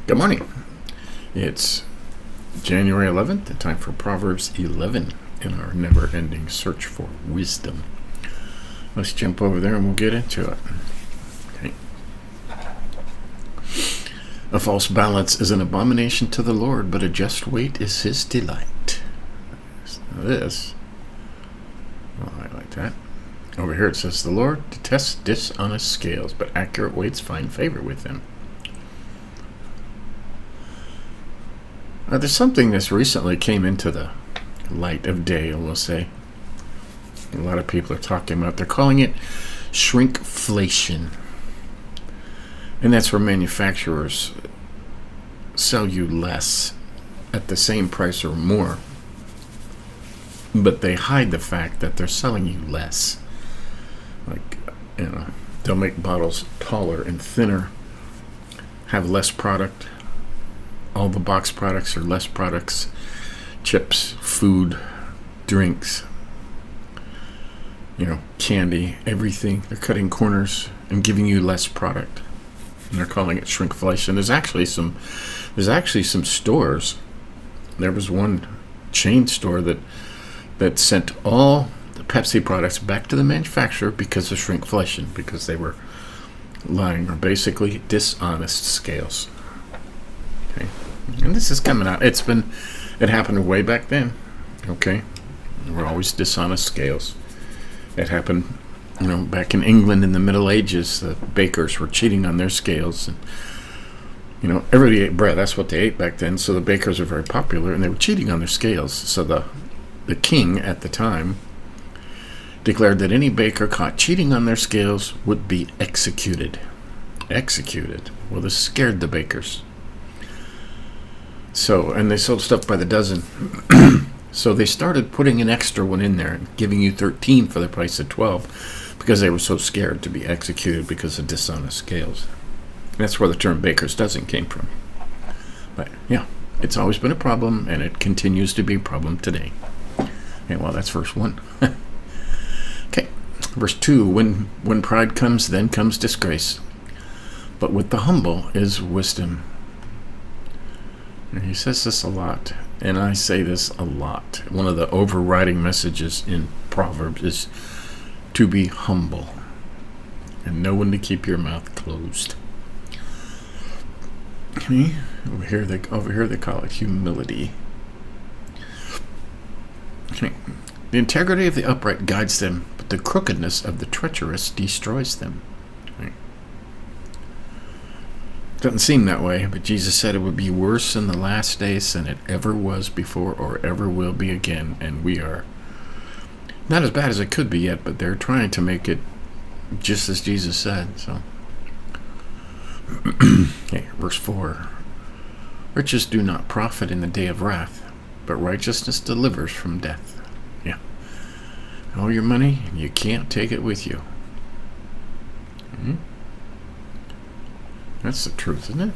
Good morning. It's January 11th, the time for Proverbs 11 in our never-ending search for wisdom. Let's jump over there and we'll get into it. Okay. A false balance is an abomination to the Lord, but a just weight is his delight. Now this, I like that. Over here it says, the Lord detests dishonest scales, but accurate weights find favor with him. There's something that's recently came into the light of day, we'll say. A lot of people are talking about, they're calling it shrinkflation. And that's where manufacturers sell you less at the same price or more, but they hide the fact that they're selling you less. Like, they'll make bottles taller and thinner, have less product. All the box products are less products, chips, food, drinks, candy, everything. They're cutting corners and giving you less product. And they're calling it shrinkflation. There's actually some stores. There was one chain store that sent all the Pepsi products back to the manufacturer because of shrinkflation, because they were lying, or basically dishonest scales. Okay. And this is coming out. It happened way back then. Okay. There were always dishonest scales. It happened, back in England in the Middle Ages. The bakers were cheating on their scales. And, everybody ate bread. That's what they ate back then. So the bakers are very popular, and they were cheating on their scales. So the king at the time declared that any baker caught cheating on their scales would be executed. Executed. Well, this scared the bakers. So, and they sold stuff by the dozen. So they started putting an extra one in there and giving you 13 for the price of 12 because they were so scared to be executed because of dishonest scales. That's where the term baker's dozen came from. But yeah, it's always been a problem, and it continues to be a problem today. Okay, well, that's verse 1. Okay, verse 2, when pride comes, then comes disgrace. But with the humble is wisdom. He says this a lot, and I say this a lot. One of the overriding messages in Proverbs is to be humble and know when to keep your mouth closed. Okay. Over here they call it humility. Okay. The integrity of the upright guides them, but the crookedness of the treacherous destroys them. Okay. Doesn't seem that way, but Jesus said it would be worse in the last days than it ever was before or ever will be again, and we are not as bad as it could be yet, but they're trying to make it just as Jesus said. So, okay, verse 4. Riches do not profit in the day of wrath, but righteousness delivers from death. Yeah. All your money, you can't take it with you. Mm-hmm. That's the truth, isn't it?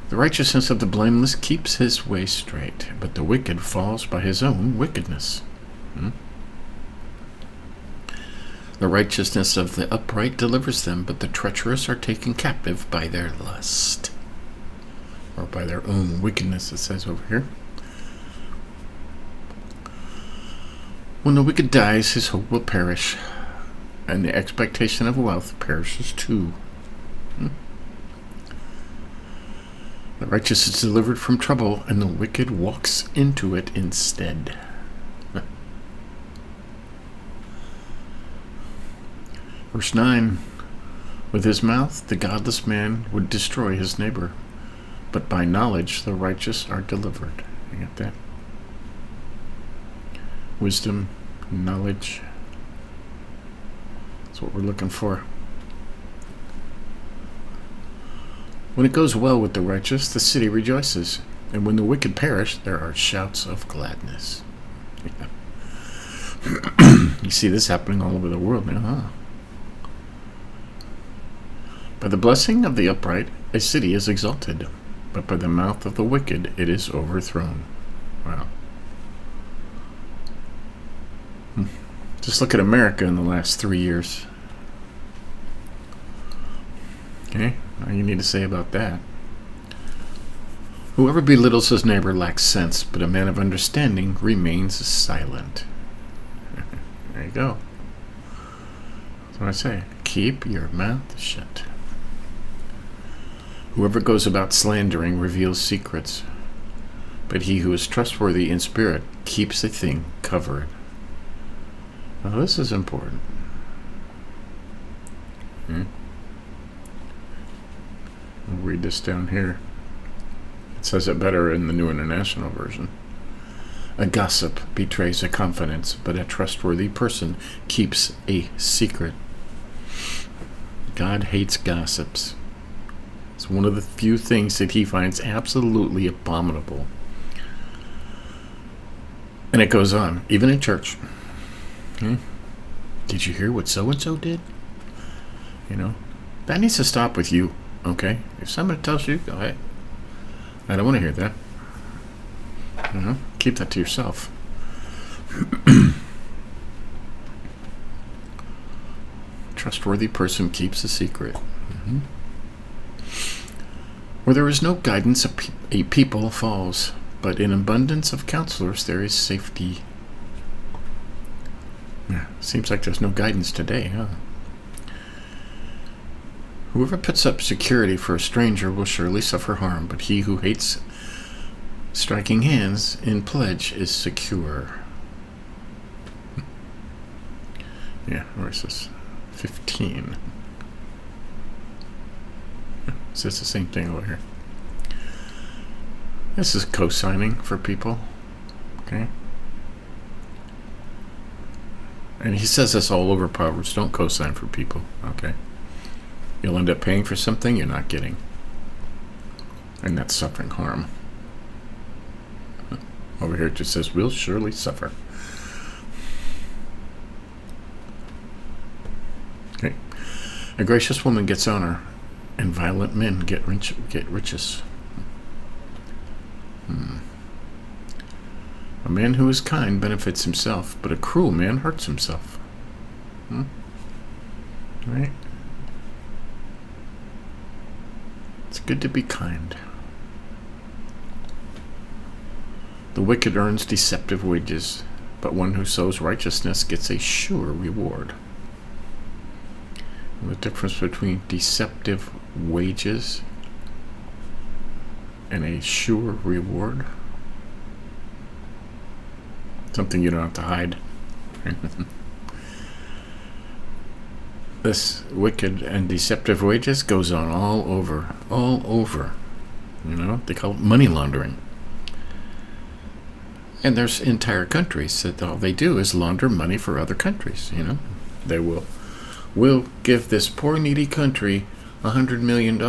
The righteousness of the blameless keeps his way straight, but the wicked falls by his own wickedness. The righteousness of the upright delivers them, but the treacherous are taken captive by their lust. Or by their own wickedness, it says over here. When the wicked dies, his hope will perish, and the expectation of wealth perishes too. The righteous is delivered from trouble, and the wicked walks into it instead. Verse 9. With his mouth the godless man would destroy his neighbor, but by knowledge the righteous are delivered. You get that? Wisdom, knowledge. That's what we're looking for. When it goes well with the righteous, the city rejoices, and when the wicked perish, there are shouts of gladness. Yeah. You see this happening all over the world now, huh? By the blessing of the upright, a city is exalted, but by the mouth of the wicked it is overthrown. Wow. Just look at America in the last 3 years. Okay? All you need to say about that. Whoever belittles his neighbor lacks sense, but a man of understanding remains silent. There you go. That's what I say. Keep your mouth shut. Whoever goes about slandering reveals secrets, but he who is trustworthy in spirit keeps a thing covered. Now this is important. I'll read this down here. It says it better in the New International Version. A gossip betrays a confidence, but a trustworthy person keeps a secret. God hates gossips. It's one of the few things that he finds absolutely abominable. And it goes on, even in church. Did you hear what so-and-so did? That needs to stop with you, okay? If somebody tells you, go ahead. I don't want to hear that. Keep that to yourself. Trustworthy person keeps a secret. Where there is no guidance, a people falls, but in abundance of counselors there is safety. Seems like there's no guidance today, huh? Whoever puts up security for a stranger will surely suffer harm, but he who hates striking hands in pledge is secure. Where is this? 15. So it's the same thing over here. This is co-signing for people. Okay? And he says this all over Proverbs. Don't co-sign for people. Okay? You'll end up paying for something you're not getting. And that's suffering harm. Over here it just says, we'll surely suffer. Okay. A gracious woman gets honor, and violent men get riches. A man who is kind benefits himself, but a cruel man hurts himself. Right? It's good to be kind. The wicked earns deceptive wages, but one who sows righteousness gets a sure reward. And the difference between deceptive wages and a sure reward. Something you don't have to hide. This wicked and deceptive wages goes on all over. They call it money laundering. And there's entire countries that all they do is launder money for other countries. They will give this poor needy country $100 million,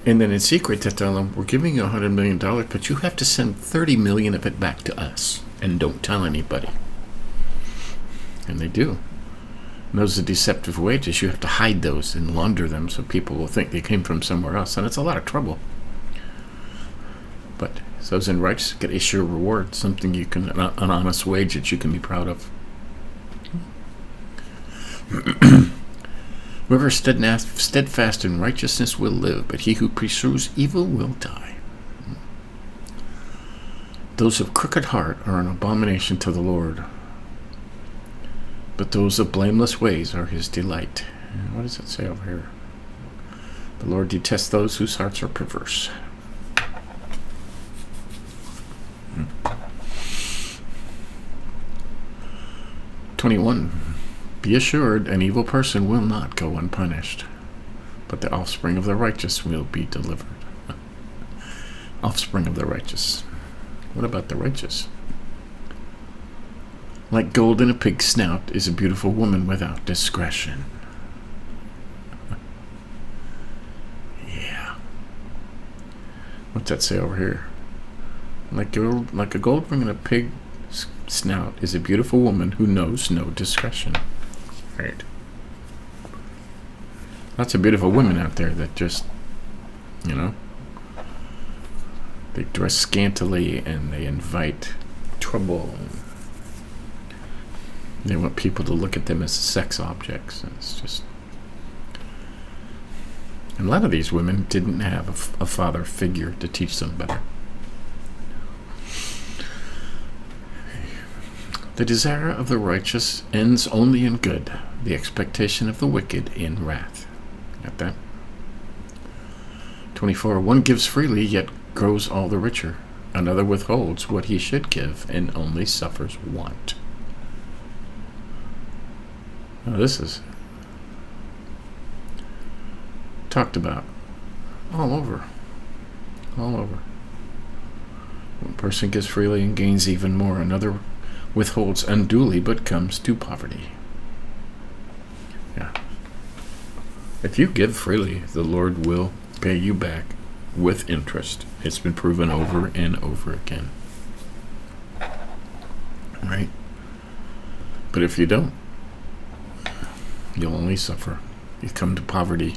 and then in secret they tell them, we're giving you $100 million, but you have to send 30 million of it back to us, and don't tell anybody. And they do. And those are deceptive wages. You have to hide those and launder them so people will think they came from somewhere else, and it's a lot of trouble. But those in righteous get a sure reward, something you can, an honest wage that you can be proud of. Whoever steadfast in righteousness will live, but he who pursues evil will die. Those of crooked heart are an abomination to the Lord, but those of blameless ways are his delight. What does it say over here? The Lord detests those whose hearts are perverse. 21. Be assured, an evil person will not go unpunished, but the offspring of the righteous will be delivered. Offspring of the righteous. What about the righteous? Like gold in a pig's snout is a beautiful woman without discretion. Yeah. What's that say over here? Like a gold ring in a pig's snout is a beautiful woman who knows no discretion. Right. Lots of beautiful women out there that just, they dress scantily and they invite trouble. They want people to look at them as sex objects. And it's just, And a lot of these women didn't have a father figure to teach them better. The desire of the righteous ends only in good, the expectation of the wicked in wrath. Got that? 24. One gives freely, yet grows all the richer. Another withholds what he should give and only suffers want. Now this is talked about all over. All over. One person gives freely and gains even more. Another withholds unduly but comes to poverty. Yeah. If you give freely, the Lord will pay you back with interest. It's been proven over and over again. Right? But if you don't, you'll only suffer. You come to poverty.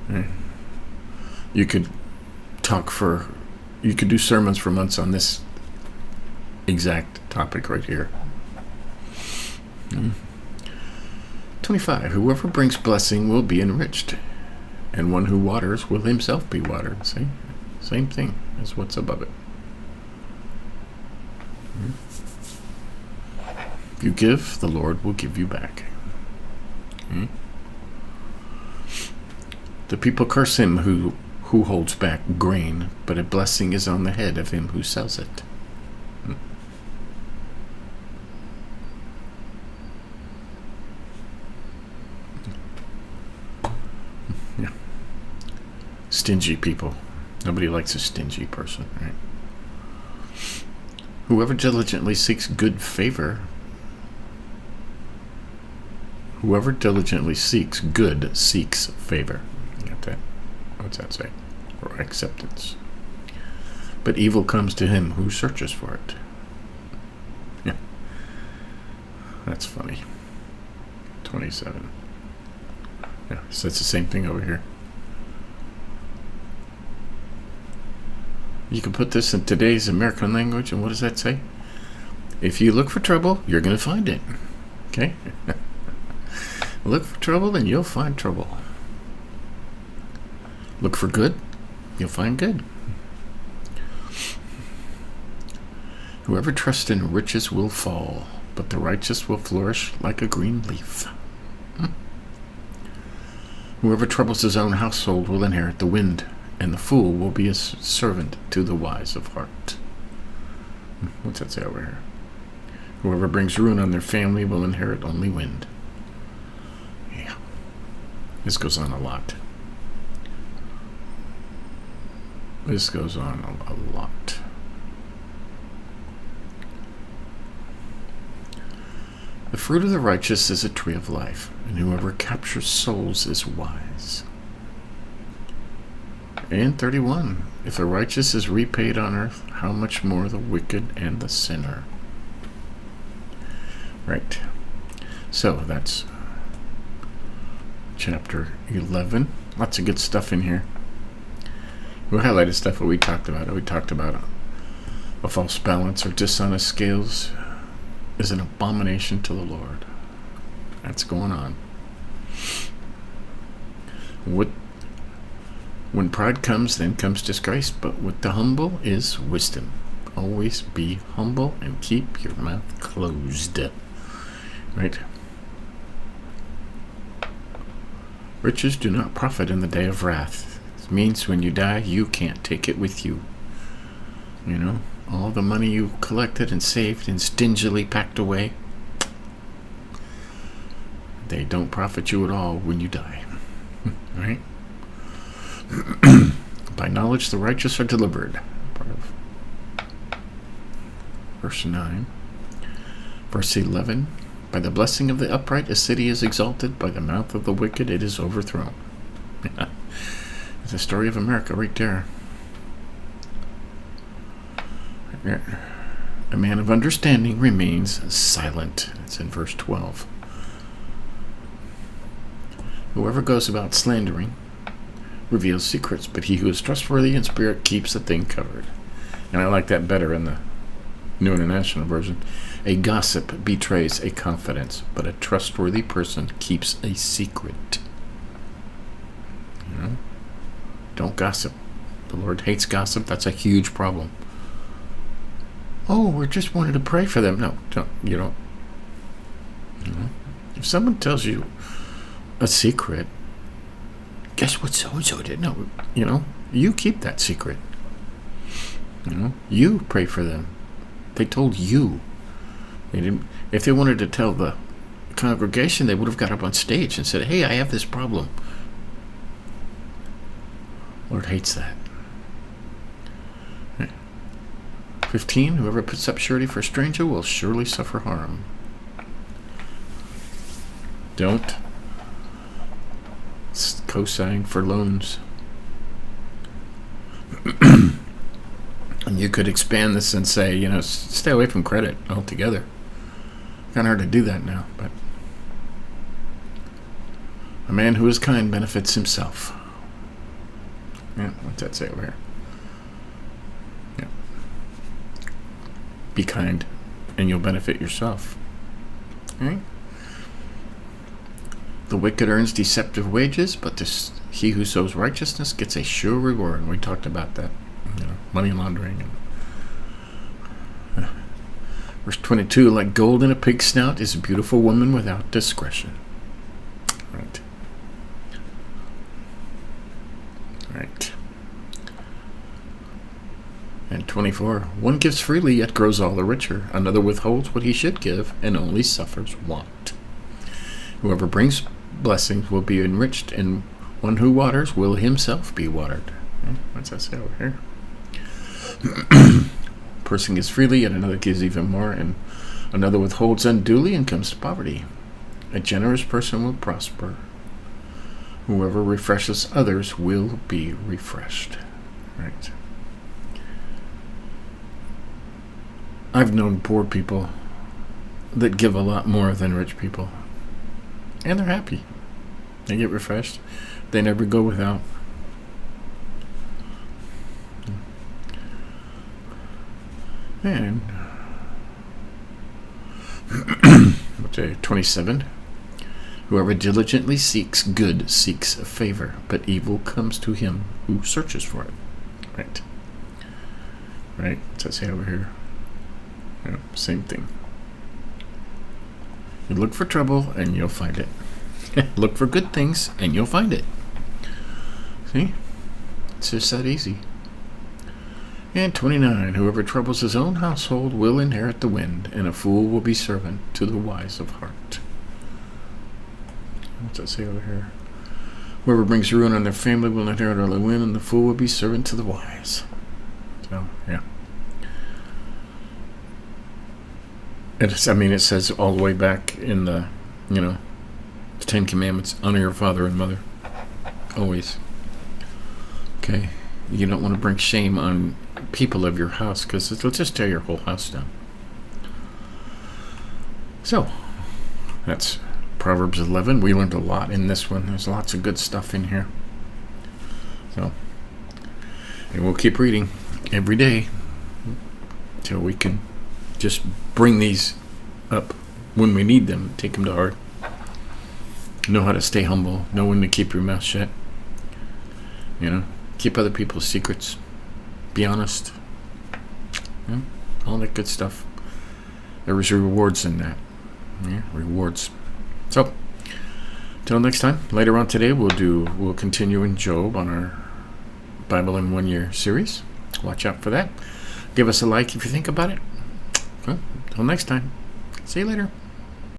Right? You could do sermons for months on this exact topic right here. 25. Whoever brings blessing will be enriched, and one who waters will himself be watered. See? Same thing as what's above it. If you give, the Lord will give you back. The people curse him who holds back grain, but a blessing is on the head of him who sells it. Yeah. Stingy people. Nobody likes a stingy person, right? Whoever diligently seeks good favor. Whoever diligently seeks good seeks favor. You got that? What's that say? Or acceptance. But evil comes to him who searches for it. Yeah. That's funny. 27. Yeah, so it's the same thing over here. You can put this in today's American language, and what does that say? If you look for trouble, you're going to find it. Okay? Look for trouble, and you'll find trouble. Look for good, you'll find good. Whoever trusts in riches will fall, but the righteous will flourish like a green leaf. Whoever troubles his own household will inherit the wind, and the fool will be a servant to the wise of heart. What's that say over here? Whoever brings ruin on their family will inherit only wind. Yeah. This goes on a lot. This goes on a lot. The fruit of the righteous is a tree of life, and whoever captures souls is wise. And 31. If the righteous is repaid on earth, how much more the wicked and the sinner? Right. So that's chapter 11. Lots of good stuff in here. We highlighted stuff that we talked about. We talked about a false balance or dishonest scales is an abomination to the Lord. That's going on. When pride comes, then comes disgrace. But with the humble is wisdom. Always be humble and keep your mouth closed. Right? Riches do not profit in the day of wrath. It means when you die, you can't take it with you. You know, all the money you collected and saved and stingily packed away, they don't profit you at all when you die. Right? By knowledge the righteous are delivered. Part of verse 9. Verse 11. By the blessing of the upright a city is exalted, by the mouth of the wicked it is overthrown. It's the story of America right there. A man of understanding remains silent. It's in verse 12. Whoever goes about slandering reveals secrets, but he who is trustworthy in spirit keeps the thing covered. And I like that better in the New International Version. A gossip betrays a confidence, but a trustworthy person keeps a secret. Don't gossip. The Lord hates gossip. That's a huge problem. Oh, we just wanted to pray for them. No, don't. You don't. If someone tells you a secret, guess what so-and-so did? No, you keep that secret. You pray for them. They told you. They didn't. If they wanted to tell the congregation, they would have got up on stage and said, "Hey, I have this problem." Lord hates that. 15, whoever puts up surety for a stranger will surely suffer harm. Don't co-sign for loans. And you could expand this and say, stay away from credit altogether. Kind of hard to do that now, but a man who is kind benefits himself. Yeah, what's that say over here? Yeah. Be kind, and you'll benefit yourself. All right? The wicked earns deceptive wages, but he who sows righteousness gets a sure reward. And we talked about that, money laundering. Verse 22, like gold in a pig's snout is a beautiful woman without discretion. Right. Right. And 24, one gives freely yet grows all the richer. Another withholds what he should give and only suffers want. Whoever brings blessings will be enriched, and one who waters will himself be watered. What's that say over here? Person gives freely, yet another gives even more, and another withholds unduly and comes to poverty. A generous person will prosper. Whoever refreshes others will be refreshed. Right. I've known poor people that give a lot more than rich people. And they're happy. They get refreshed. They never go without. And 27. Whoever diligently seeks good seeks a favor, but evil comes to him who searches for it. Right. Right. What's that say over here? Yeah, same thing. You look for trouble and you'll find it. Look for good things and you'll find it. See? It's just that easy. And 29, whoever troubles his own household will inherit the wind, and a fool will be servant to the wise of heart. What's that say over here? Whoever brings ruin on their family will inherit all the wind, and the fool will be servant to the wise. So, yeah. It says all the way back in the, the Ten Commandments, honor your father and mother. Always. Okay? You don't want to bring shame on people of your house, because it'll just tear your whole house down. So, that's Proverbs 11. We learned a lot in this one. There's lots of good stuff in here. So, and we'll keep reading every day till we can just bring these up when we need them. Take them to heart. Know how to stay humble. Know when to keep your mouth shut. Keep other people's secrets. Be honest. Yeah, all that good stuff. There was rewards in that. Yeah, rewards. So, till next time. Later on today, we'll continue in Job on our Bible in 1 Year series. Watch out for that. Give us a like if you think about it. Well, till next time. See you later.